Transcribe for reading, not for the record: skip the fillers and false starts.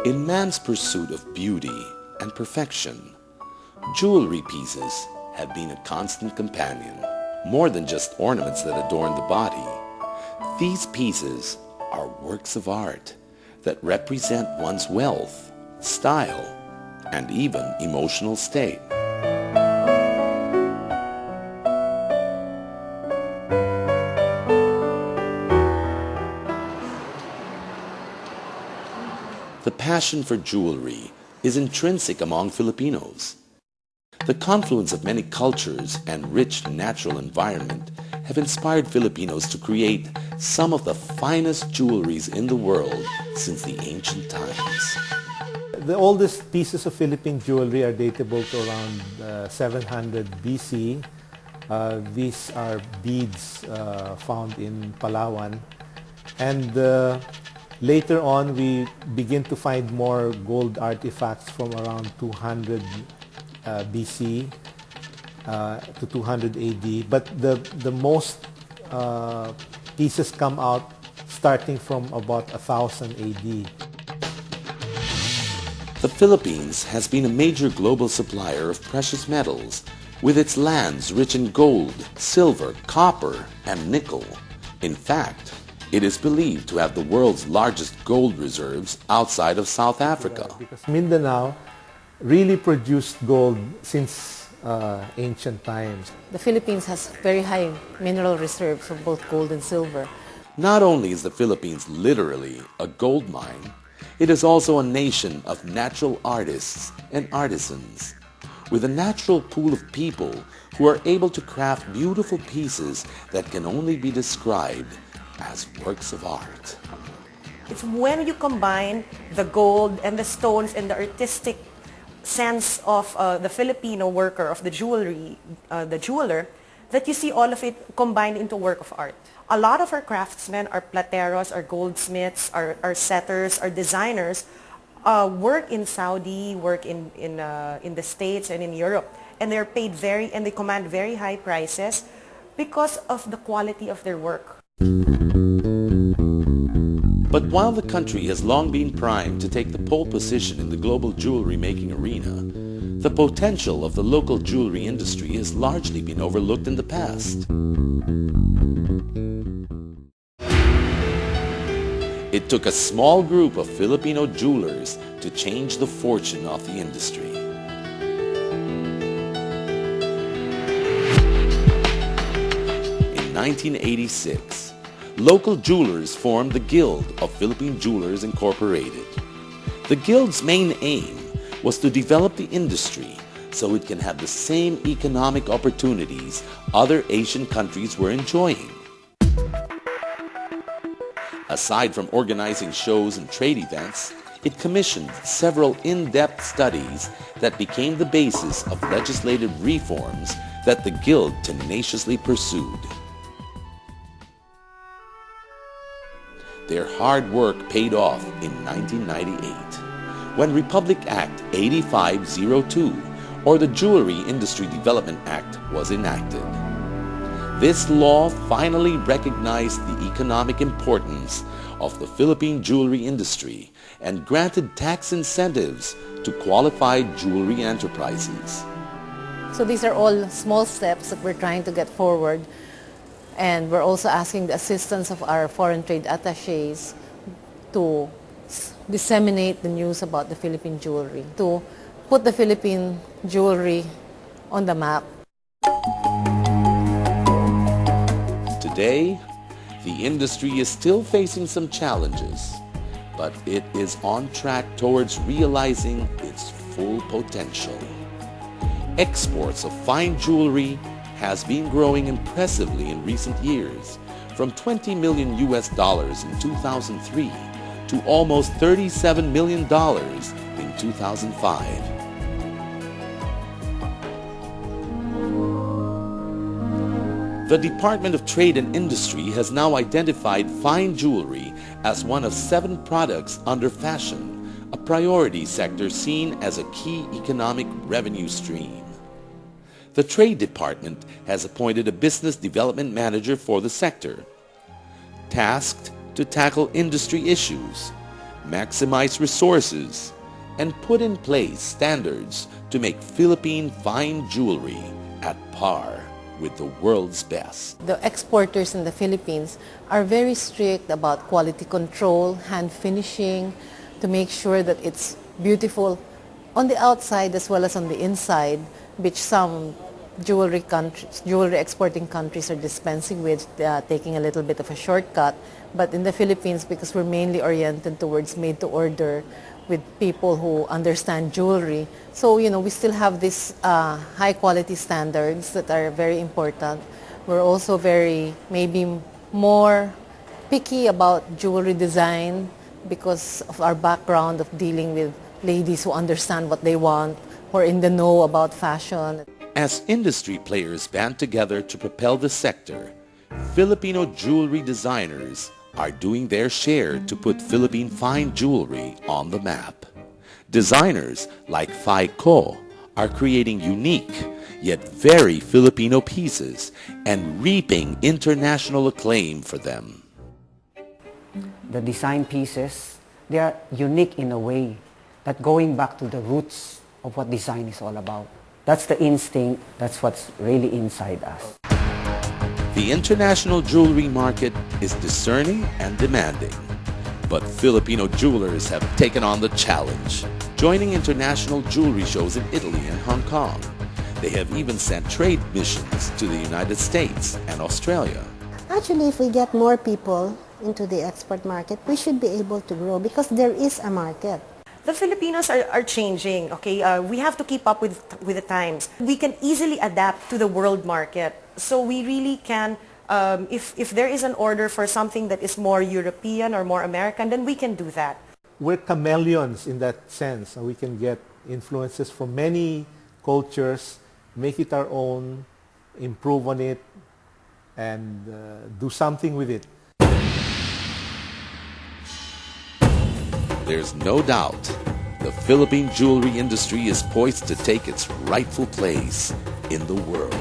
In man's pursuit of beauty and perfection, jewelry pieces have been a constant companion. More than just ornaments that adorn the body, these pieces are works of art that represent one's wealth, style, and even emotional state. The passion for jewelry is intrinsic among Filipinos. The confluence of many cultures and rich natural environment have inspired Filipinos to create some of the finest jewelries in the world since the ancient times. The oldest pieces of Philippine jewelry are datable to around 700 BC. These are beads found in Palawan. And later on, we begin to find more gold artifacts from around 200 BC to 200 AD. But the most pieces come out starting from about 1000 AD. The Philippines has been a major global supplier of precious metals, with its lands rich in gold, silver, copper, and nickel. In fact, it is believed to have the world's largest gold reserves outside of South Africa. Because Mindanao really produced gold since ancient times. The Philippines has very high mineral reserves of both gold and silver. Not only is the Philippines literally a gold mine, it is also a nation of natural artists and artisans, with a natural pool of people who are able to craft beautiful pieces that can only be described as works of art. It's when you combine the gold and the stones and the artistic sense of the Filipino worker, of the jewelry, the jeweler, that you see all of it combined into a work of art. A lot of our craftsmen, our plateros, our goldsmiths, our setters, our designers, work in Saudi, work in the States and in Europe, and they're paid and they command very high prices because of the quality of their work. But while the country has long been primed to take the pole position in the global jewelry making arena, the potential of the local jewelry industry has largely been overlooked in the past. It took a small group of Filipino jewelers to change the fortune of the industry. In 1986, local jewelers formed the Guild of Philippine Jewelers Incorporated. The Guild's main aim was to develop the industry so it can have the same economic opportunities other Asian countries were enjoying. Aside from organizing shows and trade events, it commissioned several in-depth studies that became the basis of legislative reforms that the Guild tenaciously pursued. Their hard work paid off in 1998, when Republic Act 8502, or the Jewelry Industry Development Act, was enacted. This law finally recognized the economic importance of the Philippine jewelry industry and granted tax incentives to qualified jewelry enterprises. So these are all small steps that we're trying to get forward, and we're also asking the assistance of our foreign trade attachés to disseminate the news about the Philippine jewelry, to put the Philippine jewelry on the map. Today, the industry is still facing some challenges, but it is on track towards realizing its full potential. Exports of fine jewelry has been growing impressively in recent years, from $20 million in 2003 to almost $37 million in 2005. The Department of Trade and Industry has now identified fine jewelry as one of 7 products under fashion, a priority sector seen as a key economic revenue stream. The Trade Department has appointed a business development manager for the sector, tasked to tackle industry issues, maximize resources, and put in place standards to make Philippine fine jewelry at par with the world's best. The exporters in the Philippines are very strict about quality control, hand finishing, to make sure that it's beautiful on the outside as well as on the inside, which some jewelry exporting countries are dispensing with, taking a little bit of a shortcut. But in the Philippines, because we're mainly oriented towards made-to-order with people who understand jewelry, so we still have these high-quality standards that are very important. We're also very, maybe more picky about jewelry design because of our background of dealing with ladies who understand what they want, who are in the know about fashion. As industry players band together to propel the sector, Filipino jewelry designers are doing their share to put Philippine fine jewelry on the map. Designers like Phi Ko are creating unique yet very Filipino pieces and reaping international acclaim for them. The design pieces, they are unique in a way that going back to the roots of what design is all about. That's the instinct, that's what's really inside us. The international jewelry market is discerning and demanding, but Filipino jewelers have taken on the challenge, joining international jewelry shows in Italy and Hong Kong. They have even sent trade missions to the United States and Australia. Actually, if we get more people into the export market, we should be able to grow because there is a market. The Filipinos are changing, okay? We have to keep up with the times. We can easily adapt to the world market. So we really can, if there is an order for something that is more European or more American, then we can do that. We're chameleons in that sense. We can get influences from many cultures, make it our own, improve on it, and do something with it. There's no doubt the Philippine jewelry industry is poised to take its rightful place in the world.